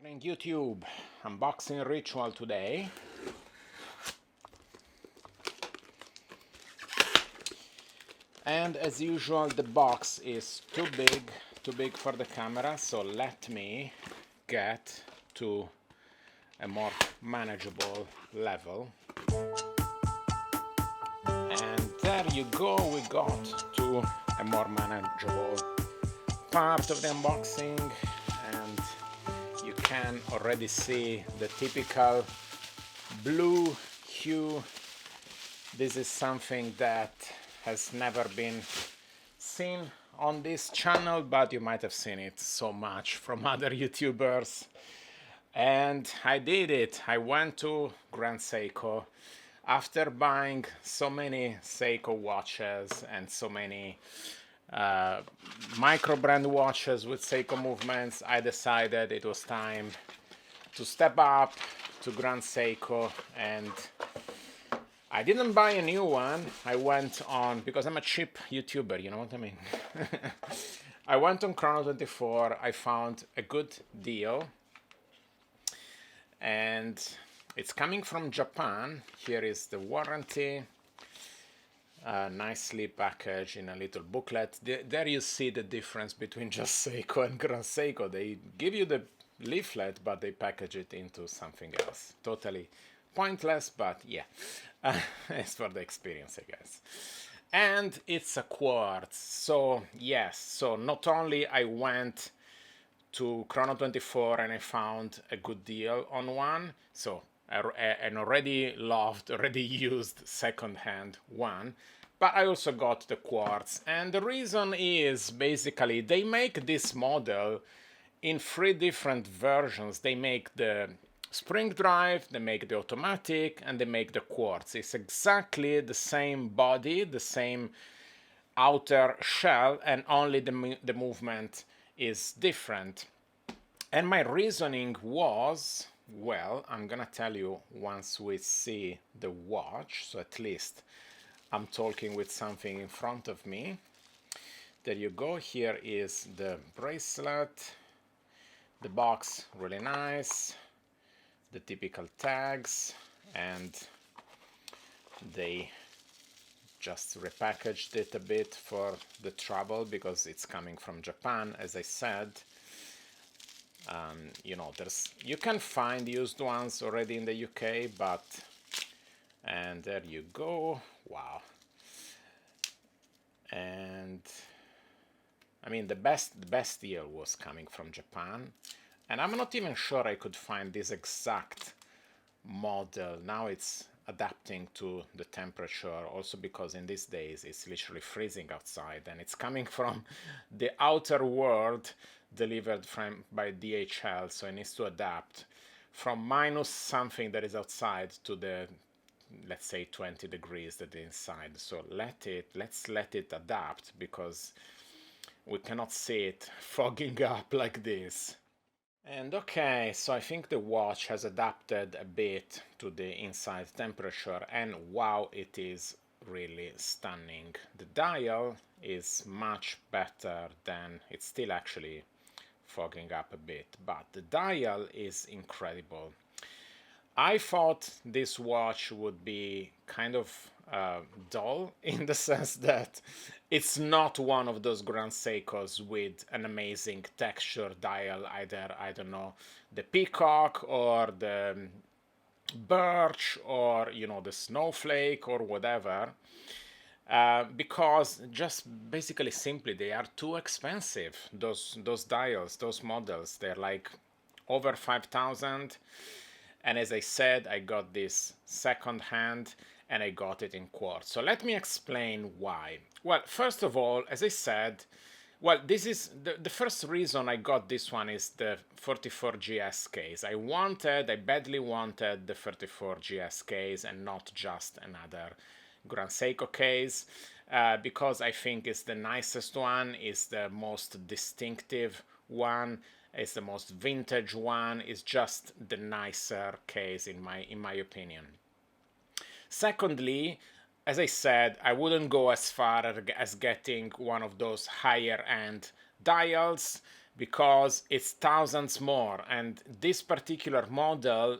Morning YouTube, unboxing ritual today. And as usual the box is too big for the camera, so let me get to a more manageable level. And there you go, we got to a more manageable part of the unboxing, and you can already see the typical blue hue. This is something that has never been seen on this channel, but you might have seen it so much from other YouTubers. And I did it. I went to Grand Seiko after buying so many Seiko watches and so many micro brand watches with Seiko movements. I decided it was time to step up to Grand Seiko, and I didn't buy a new one. I went on, because I'm a cheap YouTuber, you know what I mean? I went on Chrono24, I found a good deal, and it's coming from Japan. Here is the warranty, nicely packaged in a little booklet. There you see the difference between just Seiko and Grand Seiko. They give you the leaflet, but they package it into something else. Totally pointless, but yeah, it's for the experience, I guess. And it's a quartz. So yes, so not only I went to Chrono24 and I found a good deal on one, so an already loved, already used second-hand one, but I also got the quartz. And the reason is basically they make this model in 3 different versions. They make the spring drive, they make the automatic, and they make the quartz. It's exactly the same body, the same outer shell, and only the movement is different. And my reasoning was, well, I'm gonna tell you once we see the watch, so at least I'm talking with something in front of me. There you go, here is the bracelet, the box, really nice, the typical tags, and they just repackaged it a bit for the trouble because it's coming from Japan, as I said. You know, you can find used ones already in the UK, but, and there you go, wow. And I mean, the best deal was coming from Japan, and I'm not even sure I could find this exact model. Now it's adapting to the temperature, also because in these days it's literally freezing outside, and it's coming from the outer world, delivered by DHL, so it needs to adapt from minus something that is outside to the, let's say, 20 degrees that is inside. So let's let it adapt, because we cannot see it fogging up like this. And okay, so I think the watch has adapted a bit to the inside temperature, and wow, it is really stunning. The dial is much better than, it's still actually fogging up a bit, but the dial is incredible. I thought this watch would be kind of dull, in the sense that it's not one of those Grand Seikos with an amazing texture dial, either, I don't know, the peacock or the birch, or, you know, the snowflake or whatever, because just basically simply they are too expensive. Those dials, those models, they're like over 5,000. And as I said, I got this second hand, and I got it in quartz. So let me explain why. Well, first of all, as I said, well, this is the first reason I got this one is the 44 GS case. I badly wanted the 44 GS case and not just another Grand Seiko case, because I think it's the nicest one, it's the most distinctive one, it's the most vintage one, it's just the nicer case in my opinion. Secondly, as I said, I wouldn't go as far as getting one of those higher end dials, because it's thousands more. And this particular model,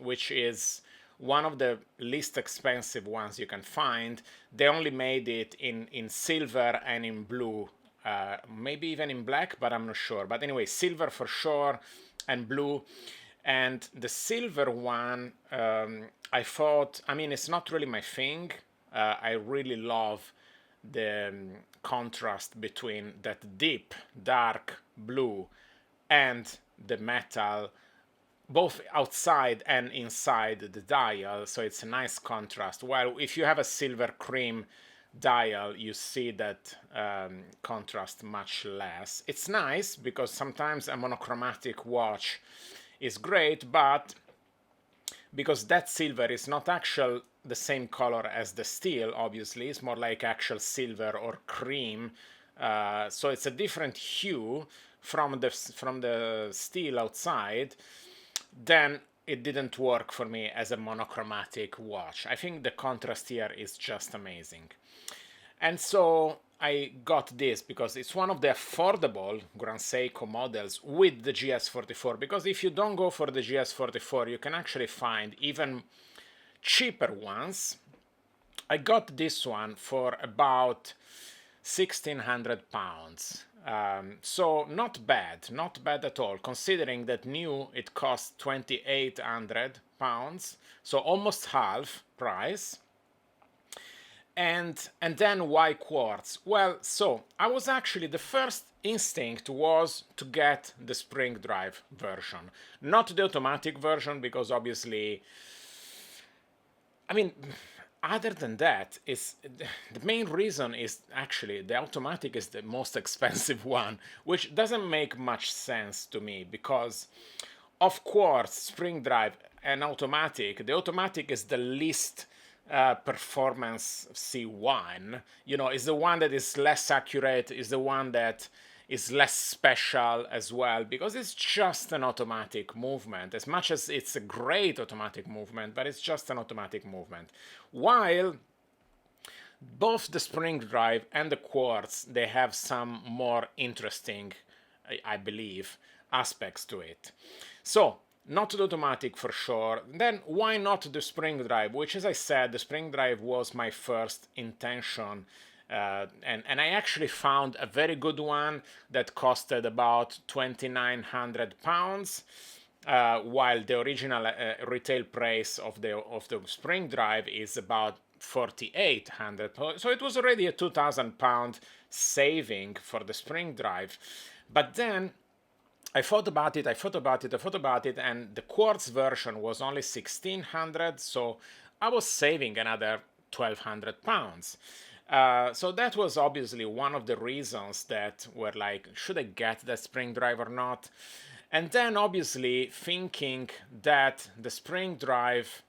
which is one of the least expensive ones you can find, they only made it in silver and in blue, maybe even in black, but I'm not sure. But anyway, silver for sure and blue. And the silver one, I thought, I mean, it's not really my thing. I really love the contrast between that deep, dark blue and the metal, both outside and inside the dial, so it's a nice contrast. While if you have a silver cream dial, you see that contrast much less. It's nice because sometimes a monochromatic watch is great, but because that silver is not actual the same color as the steel, obviously, it's more like actual silver or cream, so it's a different hue from the steel outside, then it didn't work for me as a monochromatic watch. I think the contrast here is just amazing. And so I got this because it's one of the affordable Grand Seiko models with the GS44, because if you don't go for the GS44, you can actually find even cheaper ones. I got this one for about £1,600. So not bad at all, considering that new it cost £2,800, so almost half price. And then why quartz? Well, so I was actually, the first instinct was to get the spring drive version, not the automatic version, because obviously, I mean, other than that, the main reason is actually the automatic is the most expensive one, which doesn't make much sense to me, because of quartz, spring drive, and automatic, the automatic is the least performance C1, you know, is the one that is less accurate, is the one that is less special as well, because it's just an automatic movement, as much as it's a great automatic movement, but it's just an automatic movement. While both the spring drive and the quartz, they have some more interesting, I believe, aspects to it. So not the automatic for sure. Then why not the spring drive? Which, as I said, the spring drive was my first intention. And I actually found a very good one that costed about £2,900, while the original retail price of the spring drive is about £4,800. So it was already a £2,000 saving for the spring drive. But then I thought about it, and the quartz version was only £1,600, so I was saving another £1,200. So that was obviously one of the reasons that were like, should I get that spring drive or not? And then obviously thinking that the spring drive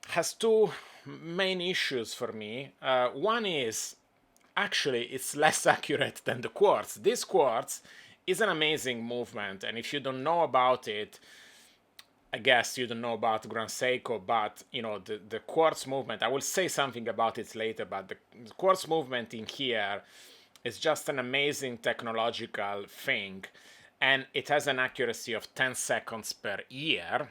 has two main issues for me. One is, actually, it's less accurate than the quartz. This quartz is an amazing movement, and if you don't know about it, I guess you don't know about Grand Seiko, but you know, the quartz movement, I will say something about it later, but the quartz movement in here is just an amazing technological thing, and it has an accuracy of 10 seconds per year,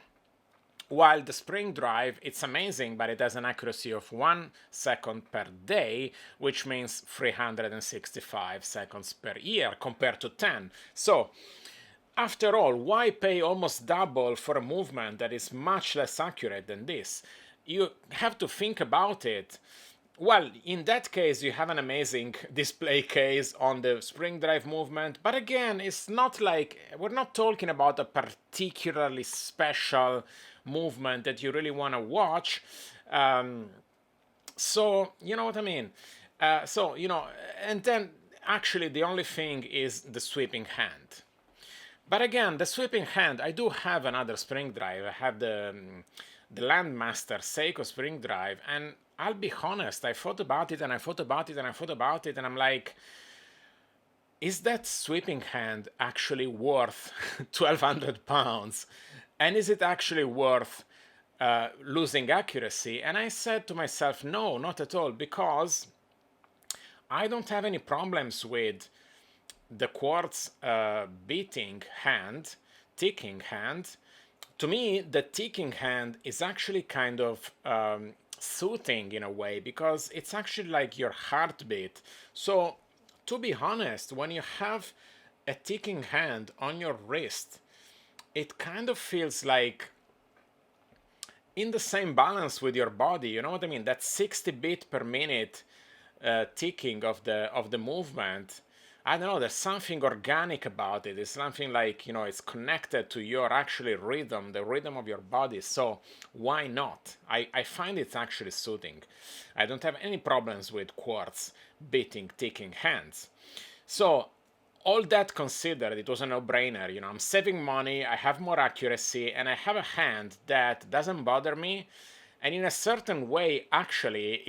while the spring drive, it's amazing, but it has an accuracy of 1 second per day, which means 365 seconds per year compared to 10. So after all, why pay almost double for a movement that is much less accurate than this? You have to think about it. Well, in that case, you have an amazing display case on the spring drive movement, but again, it's not like, we're not talking about a particularly special movement that you really want to watch. So, you know what I mean? So, you know, and then actually the only thing is the sweeping hand. But again, the sweeping hand, I do have another spring drive. I have the Landmaster Seiko spring drive, and I'll be honest, I thought about it, and I thought about it, and I thought about it, and I'm like, is that sweeping hand actually worth £1,200? And is it actually worth losing accuracy? And I said to myself, no, not at all, because I don't have any problems with the quartz beating hand, ticking hand, to me, the ticking hand is actually kind of soothing in a way, because it's actually like your heartbeat. So, to be honest, when you have a ticking hand on your wrist, it kind of feels like in the same balance with your body. You know what I mean? That 60 beat per minute ticking of the movement. I don't know, there's something organic about it. It's something like, you know, it's connected to your actually rhythm, the rhythm of your body. So why not? I find it's actually soothing. I don't have any problems with quartz beating, ticking hands. So all that considered, it was a no-brainer. You know, I'm saving money, I have more accuracy, and I have a hand that doesn't bother me. And in a certain way, actually,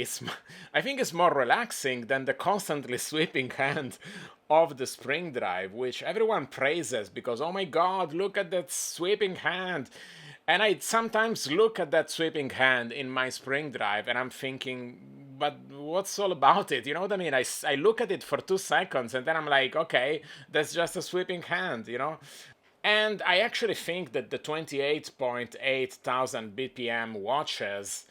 I think it's more relaxing than the constantly sweeping hand of the spring drive, which everyone praises because, oh my God, look at that sweeping hand. And I sometimes look at that sweeping hand in my spring drive and I'm thinking, but what's all about it? You know what I mean? I look at it for 2 seconds and then I'm like, okay, that's just a sweeping hand, you know? And I actually think that the 28.8 thousand BPM watches,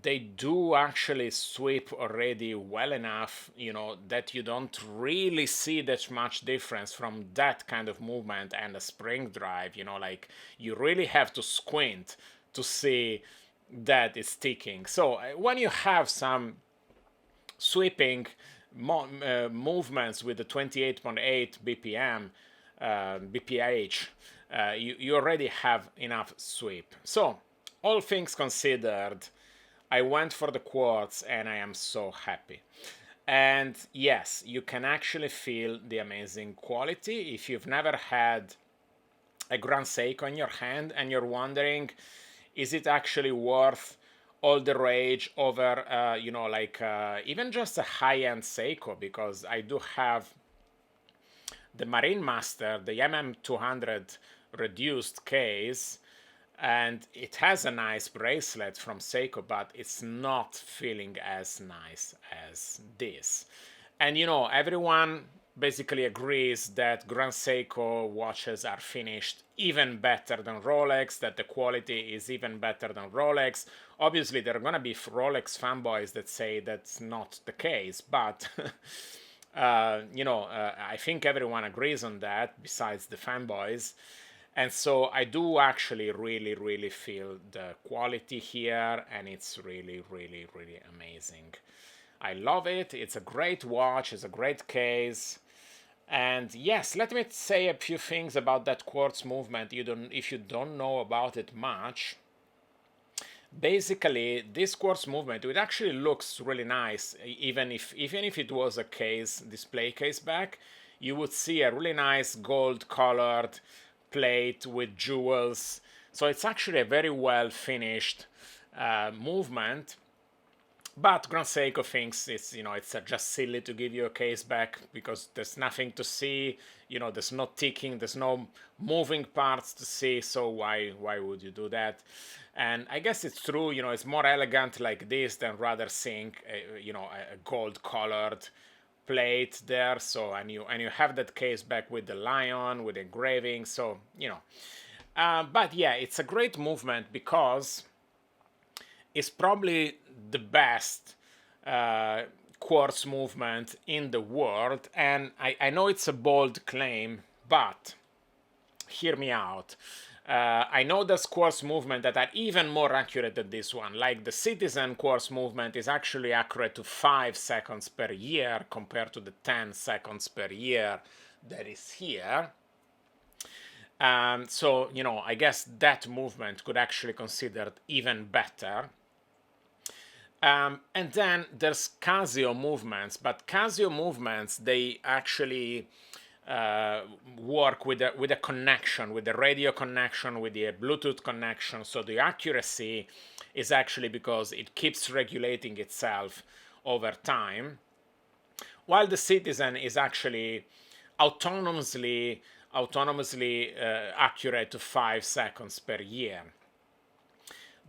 they do actually sweep already well enough, you know, that you don't really see that much difference from that kind of movement and a spring drive. You know, like you really have to squint to see that it's ticking. So when you have some sweeping movements with the 28.8 BPM, BPH, you already have enough sweep. So, all things considered, I went for the quartz and I am so happy. And yes, you can actually feel the amazing quality. If you've never had a Grand Seiko in your hand and you're wondering, is it actually worth all the rage over, you know, like even just a high-end Seiko? Because I do have the Marine Master, the MM200 reduced case, and it has a nice bracelet from Seiko, but it's not feeling as nice as this. And you know, everyone basically agrees that Grand Seiko watches are finished even better than Rolex, that the quality is even better than Rolex. Obviously, there are going to be Rolex fanboys that say that's not the case, but you know, I think everyone agrees on that, besides the fanboys. And so I do actually really, really feel the quality here, and it's really, really, really amazing. I love it. It's a great watch. It's a great case. And yes, let me say a few things about that quartz movement. If you don't know about it much, basically this quartz movement, it actually looks really nice. Even if it was a display case back, you would see a really nice gold colored plate with jewels. So it's actually a very well finished movement. But Grand Seiko thinks it's, you know, it's just silly to give you a case back because there's nothing to see, you know, there's no ticking, there's no moving parts to see, so why would you do that? And I guess it's true, you know, it's more elegant like this than rather seeing, you know, a gold colored plate there. So and you have that case back with the lion with engraving, so you know. But yeah, it's a great movement because it's probably the best quartz movement in the world. And I know it's a bold claim, but hear me out. I know there's quartz movement that are even more accurate than this one. Like the Citizen quartz movement is actually accurate to 5 seconds per year compared to the 10 seconds per year that is here. So, you know, I guess that movement could actually considered even better. And then there's Casio movements, but Casio movements, they actually work with a connection, with the radio connection, with the Bluetooth connection. So the accuracy is actually because it keeps regulating itself over time, while the Citizen is actually autonomously accurate to 5 seconds per year.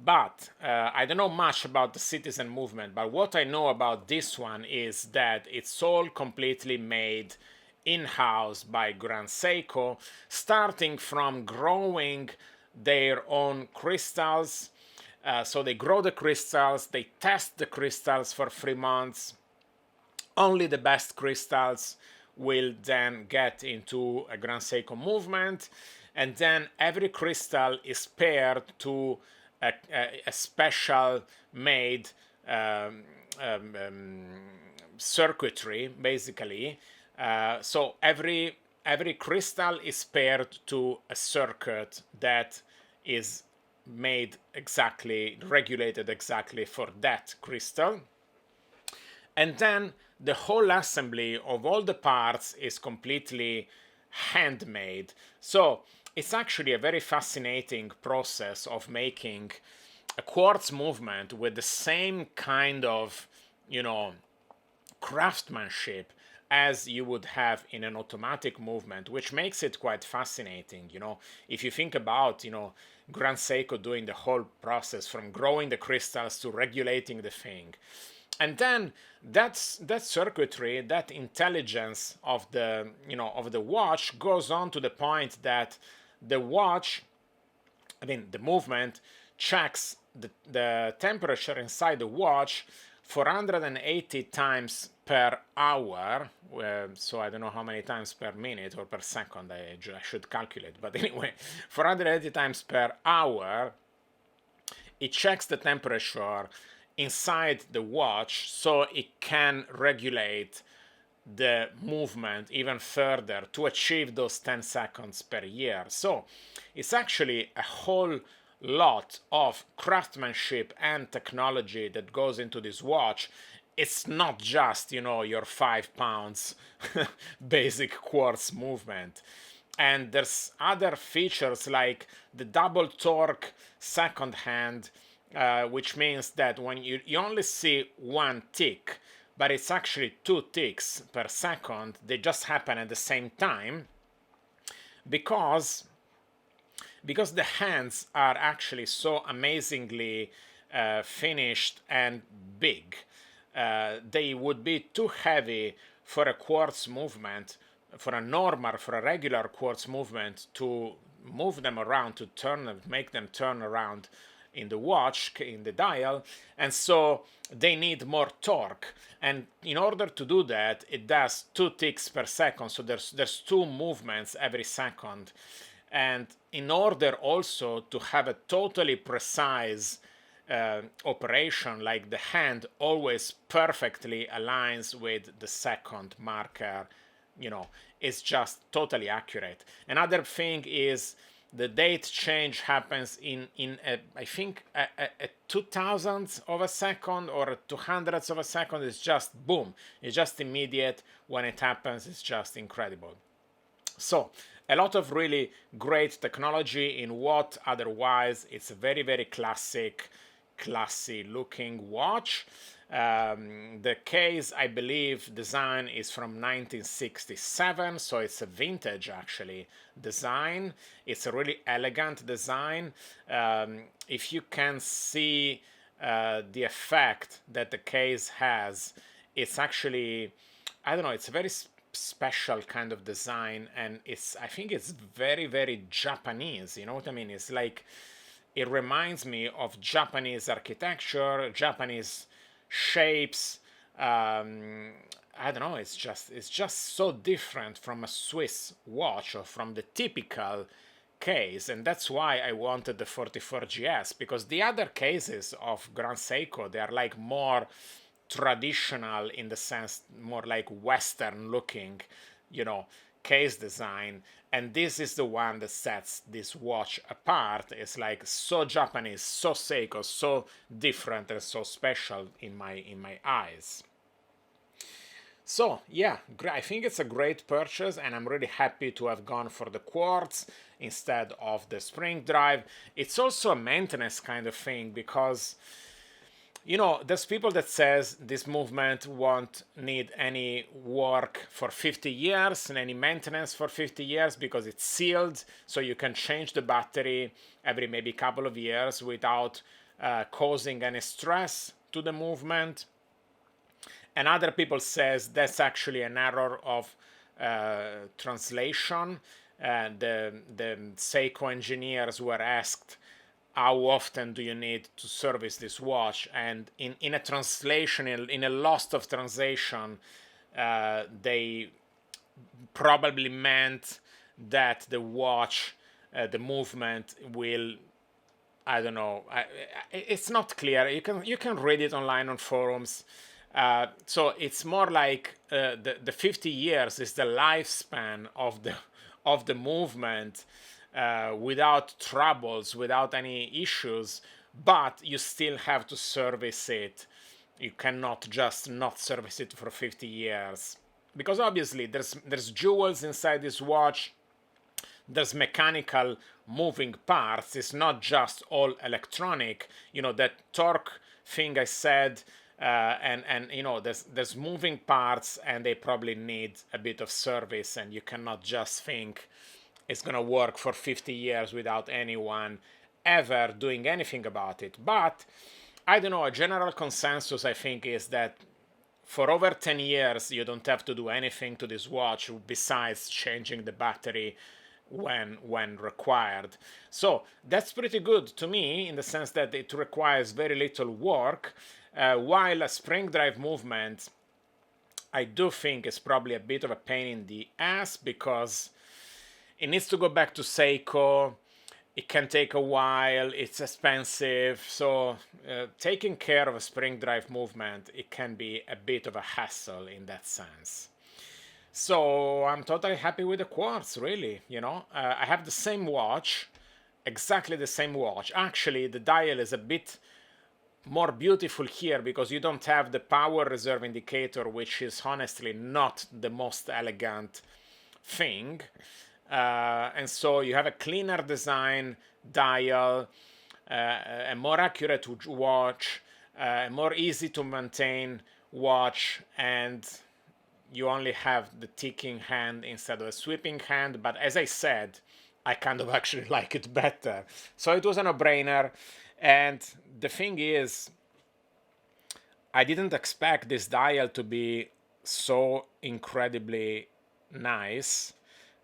But I don't know much about the Citizen movement, but what I know about this one is that it's all completely made in-house by Grand Seiko, starting from growing their own crystals. So they grow the crystals, they test the crystals for 3 months. Only the best crystals will then get into a Grand Seiko movement, and then every crystal is paired to a special made circuitry, basically. So every crystal is paired to a circuit that is made exactly, regulated exactly for that crystal. And then the whole assembly of all the parts is completely handmade. So it's actually a very fascinating process of making a quartz movement with the same kind of, craftsmanship as you would have in an automatic movement, which makes it quite fascinating. If you think about, Grand Seiko doing the whole process from growing the crystals to regulating the thing. And then that circuitry, that intelligence of the watch goes on to the point that the watch, the movement checks the temperature inside the watch 480 times per hour. So I don't know how many times per minute or per second, I should calculate. But anyway, 480 times per hour, it checks the temperature inside the watch so it can regulate the movement even further to achieve those 10 seconds per year. So it's actually a whole lot of craftsmanship and technology that goes into this watch. It's not just, your 5 pounds basic quartz movement. And there's other features like the double torque second hand, which means that when you only see one tick, but it's actually 2 ticks per second. They just happen at the same time because the hands are actually so amazingly finished and big. They would be too heavy for a quartz movement, for a regular quartz movement, to move them around, to make them turn around in the watch, in the dial, and so they need more torque. And in order to do that, it does 2 ticks per second, so there's 2 movements every second. And in order also to have a totally precise operation, like the hand always perfectly aligns with the second marker, it's just totally accurate. Another thing is the date change happens in I think a 2,000th of a second or a 200th of a second. It's just boom. It's just immediate. When it happens, it's just incredible. So a lot of really great technology in what otherwise it's a very, very classy looking watch. The case, I believe, design is from 1967, so it's a vintage actually design. It's a really elegant design. If you can see the effect that the case has, it's actually, I don't know, it's a very special kind of design, and I think it's very, very Japanese. You know what I mean? It's like, it reminds me of Japanese architecture, Japanese shapes. I don't know, it's just so different from a Swiss watch or from the typical case. And that's why I wanted the 44GS, because the other cases of Grand Seiko, they are like more traditional, in the sense more like Western looking, case design. And this is the one that sets this watch apart. It's like so Japanese, so Seiko, so different and so special in my eyes. So yeah, I think it's a great purchase, and I'm really happy to have gone for the quartz instead of the spring drive. It's also a maintenance kind of thing, because there's people that says this movement won't need any work for 50 years and any maintenance for 50 years because it's sealed, so you can change the battery every maybe couple of years without causing any stress to the movement. And other people says that's actually an error of translation. The Seiko engineers were asked, how often do you need to service this watch? And in a translation, in a lost of translation, they probably meant that the watch, the movement will, I don't know, it's not clear. You can read it online on forums. So it's more like the 50 years is the lifespan of the movement, without troubles, without any issues, but you still have to service it. You cannot just not service it for 50 years. Because obviously there's jewels inside this watch, there's mechanical moving parts. It's not just all electronic. That torque thing I said, and there's moving parts, and they probably need a bit of service, and you cannot just think it's going to work for 50 years without anyone ever doing anything about it. But I don't know, a general consensus I think is that for over 10 years you don't have to do anything to this watch besides changing the battery when required. So that's pretty good to me, in the sense that it requires very little work, while a spring drive movement I do think is probably a bit of a pain in the ass, because it needs to go back to Seiko. It can take a while, it's expensive, so taking care of a spring drive movement, it can be a bit of a hassle in that sense. So I'm totally happy with the quartz, really. I have the same watch, exactly the same watch. Actually, the dial is a bit more beautiful here because you don't have the power reserve indicator, which is honestly not the most elegant thing. And so you have a cleaner design dial, a more accurate watch, a more easy to maintain watch, and you only have the ticking hand instead of a sweeping hand. But as I said, I kind of actually like it better. So it was a no-brainer. And the thing is, I didn't expect this dial to be so incredibly nice,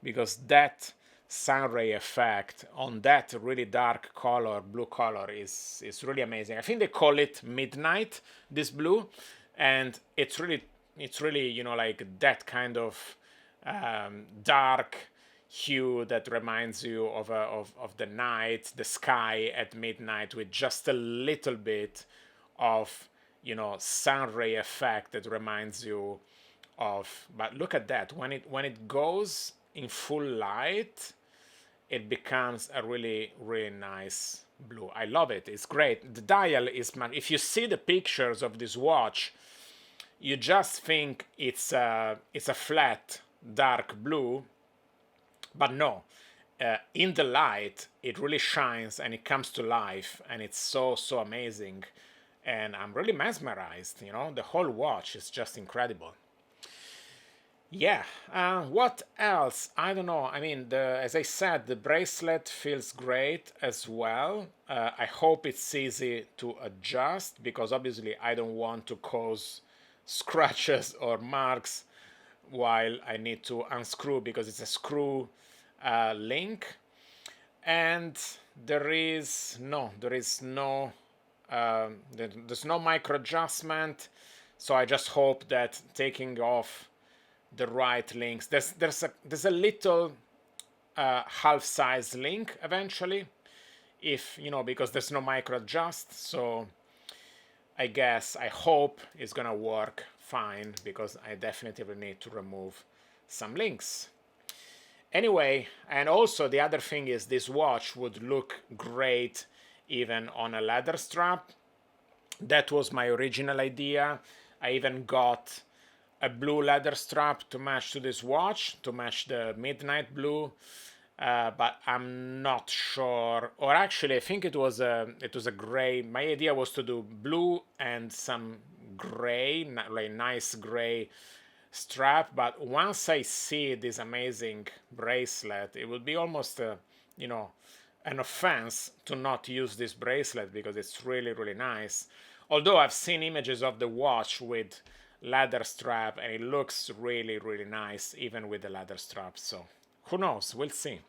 because that sunray effect on that really dark color, blue color, is really amazing. I think they call it midnight, this blue, and it's really like that kind of dark hue that reminds you of the night, the sky at midnight, with just a little bit of sunray effect that reminds you of. But look at that, when it goes in full light, it becomes a really, really nice blue. I love it. It's great. The dial is, man, if you see the pictures of this watch, you just think it's a flat dark blue, but no, in the light it really shines and it comes to life, and it's so amazing, and I'm really mesmerized. The whole watch is just incredible. Yeah, what else? I don't know. I mean, as I said, the bracelet feels great as well. I hope it's easy to adjust, because obviously I don't want to cause scratches or marks while I need to unscrew, because it's a screw link. And there's no micro adjustment. So I just hope that taking off the right links, there's a little half size link eventually, if because there's no micro adjust. So I hope it's gonna work fine, because I definitely need to remove some links. Anyway, and also the other thing is, this watch would look great even on a leather strap. That was my original idea. I even got a blue leather strap to match to this watch, to match the midnight blue, but I'm not sure. Or actually, I think it was a gray. My idea was to do blue and some gray, like nice gray strap. But once I see this amazing bracelet, it would be almost an offense to not use this bracelet, because it's really, really nice. Although I've seen images of the watch with leather strap, and it looks really, really nice even with the leather strap. So who knows, we'll see.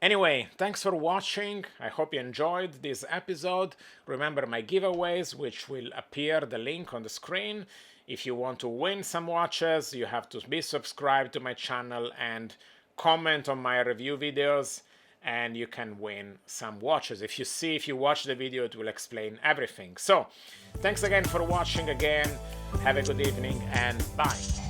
Anyway, thanks for watching. I hope you enjoyed this episode. Remember my giveaways, which will appear the link on the screen. If you want to win some watches, you have to be subscribed to my channel and comment on my review videos, and you can win some watches. If you watch the video, it will explain everything. So thanks again for watching again. Have a good evening and bye.